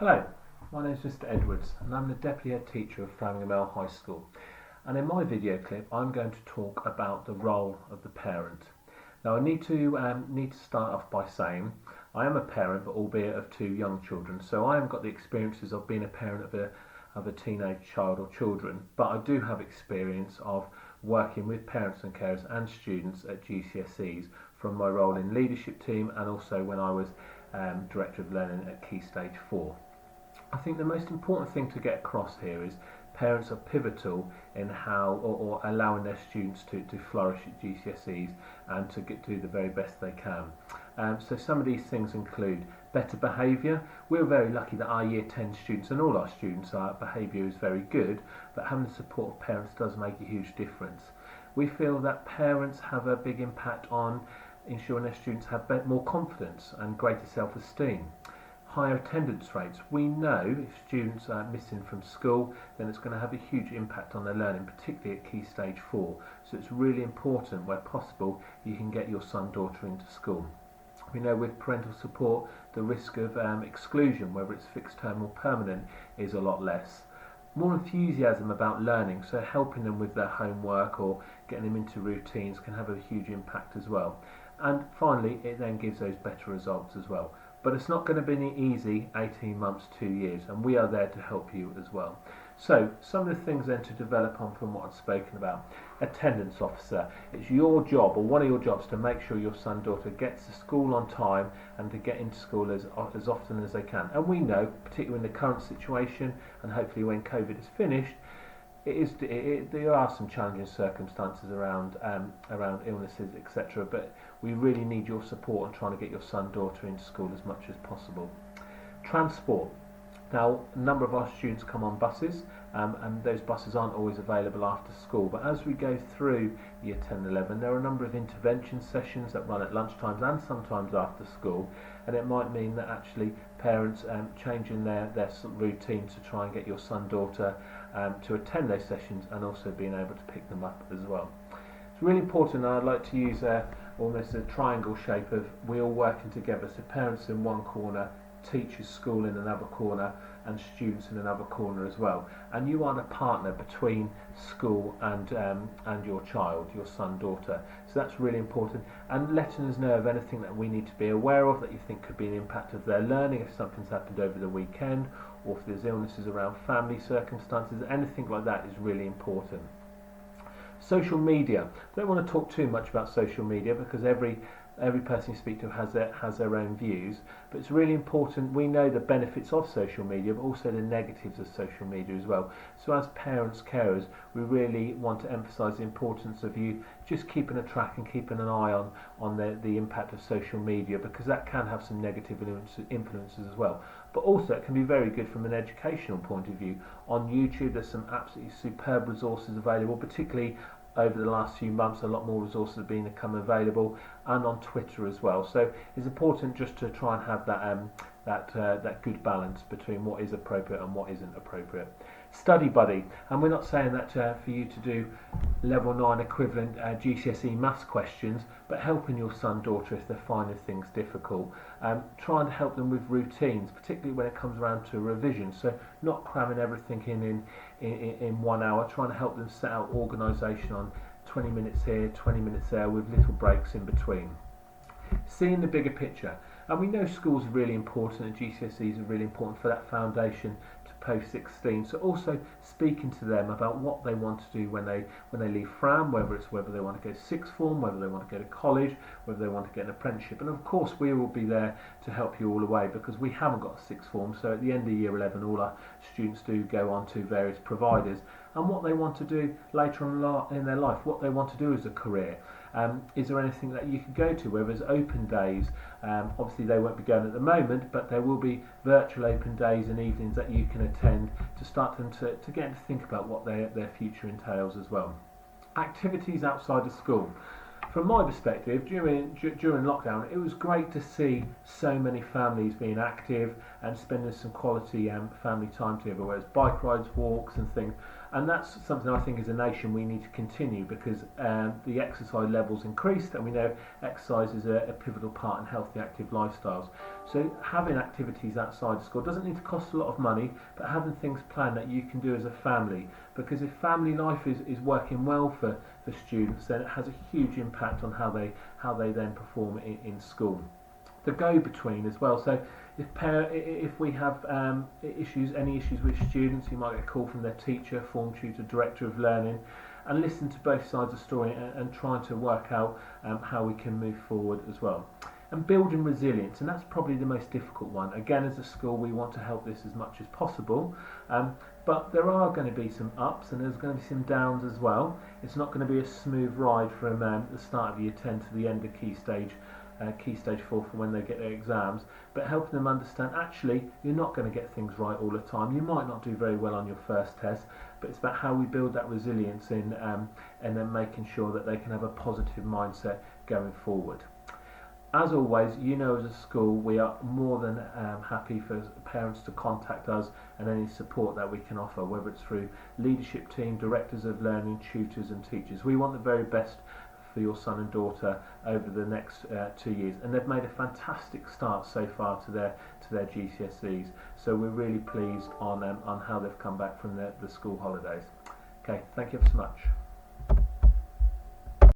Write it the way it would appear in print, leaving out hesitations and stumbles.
Hello, my name is Mr Edwards and I'm the Deputy Head Teacher of Framingham L High School, and in my video clip I'm going to talk about the role of the parent. Now I need to start off by saying I am a parent, but albeit of two young children, so I haven't got the experiences of being a parent of a teenage child or children, but I do have experience of working with parents and carers and students at GCSEs from my role in leadership team and also when I was Director of Learning at Key Stage 4. I think the most important thing to get across here is parents are pivotal in how or allowing their students to flourish at GCSEs and to do the very best they can. So some of these things include better behaviour. We're very lucky that our Year 10 students and all our students, our behaviour is very good, but having the support of parents does make a huge difference. We feel that parents have a big impact on ensuring their students have more confidence and greater self-esteem. Higher attendance rates. We know if students are missing from school, then it's going to have a huge impact on their learning, particularly at Key Stage 4. So it's really important, where possible, you can get your son, daughter into school. We know with parental support, the risk of exclusion, whether it's fixed term or permanent, is a lot less. More enthusiasm about learning, so helping them with their homework or getting them into routines can have a huge impact as well. And finally, it then gives those better results as well. But it's not going to be an easy 18 months, 2 years, and we are there to help you as well. So, some of the things then to develop on from what I've spoken about. Attendance officer. It's your job, or one of your jobs, to make sure your son, daughter gets to school on time and to get into school as often as they can. And we know, particularly in the current situation, and hopefully when COVID is finished, there are some challenging circumstances around illnesses, etc. But we really need your support in trying to get your son, daughter into school as much as possible. Transport. Now, a number of our students come on buses, and those buses aren't always available after school. But as we go through Year 10 and 11, there are a number of intervention sessions that run at lunchtimes and sometimes after school, and it might mean that actually parents changing their routine to try and get your son, daughter to attend those sessions and also being able to pick them up as well. It's really important, and I'd like to use almost a triangle shape of we all working together, so parents in one corner, teachers, school in another corner, and students in another corner as well. And you are the partner between school and your child, your son, daughter. So that's really important. And letting us know of anything that we need to be aware of that you think could be an impact of their learning, if something's happened over the weekend, or if there's illnesses around family circumstances, anything like that is really important. Social media. I don't want to talk too much about social media because every person you speak to has their own views, but it's really important. We know the benefits of social media, but also the negatives of social media as well. So as parents, carers, we really want to emphasise the importance of you just keeping a track and keeping an eye on the impact of social media, because that can have some negative influences as well. But also it can be very good from an educational point of view. On YouTube there's some absolutely superb resources available, particularly over the last few months a lot more resources have become available, and on Twitter as well. So it's important just to try and have that good balance between what is appropriate and what isn't appropriate. Study buddy, and we're not saying that for you to do level 9 equivalent GCSE maths questions, but helping your son, daughter if they're finding things difficult. Trying to help them with routines, particularly when it comes around to revision. So not cramming everything in 1 hour, trying to help them set out organisation on 20 minutes here, 20 minutes there, with little breaks in between. Seeing the bigger picture. And we know schools are really important, and GCSEs are really important for that foundation to post-16. So also speaking to them about what they want to do when they leave Fram, whether they want to go sixth form, whether they want to go to college, whether they want to get an apprenticeship. And of course we will be there to help you all the way, because we haven't got a sixth form. So at the end of year 11, all our students do go on to various providers, and what they want to do later on in their life, what they want to do as a career. Is there anything that you could go to, whether it's open days? Obviously they won't be going at the moment, but there will be virtual open days and evenings that you can attend to start them to get to think about what their future entails as well. Activities outside of school. From my perspective, during lockdown, it was great to see so many families being active and spending some quality family time together, whether it's bike rides, walks and things. And that's something I think as a nation we need to continue, because the exercise levels increased, and we know exercise is a pivotal part in healthy active lifestyles. So having activities outside of school doesn't need to cost a lot of money, but having things planned that you can do as a family, because if family life is working well for students, then it has a huge impact on how they then perform in school. The go-between as well. So if we have any issues with students, you might get a call from their teacher, form tutor, director of learning, and listen to both sides of the story and trying to work out how we can move forward as well. And building resilience, and that's probably the most difficult one. Again, as a school, we want to help this as much as possible, but there are going to be some ups and there's going to be some downs as well. It's not going to be a smooth ride from the start of year 10 to the end of Key Stage 4 for when they get their exams, but helping them understand actually you're not going to get things right all the time. You might not do very well on your first test, but it's about how we build that resilience in, and then making sure that they can have a positive mindset going forward. As always, as a school, we are more than happy for parents to contact us and any support that we can offer, whether it's through leadership team, directors of learning, tutors and teachers. We want the very best for your son and daughter over the next 2 years, and they've made a fantastic start so far to their GCSEs. So we're really pleased on how they've come back from the school holidays. Okay, thank you so much.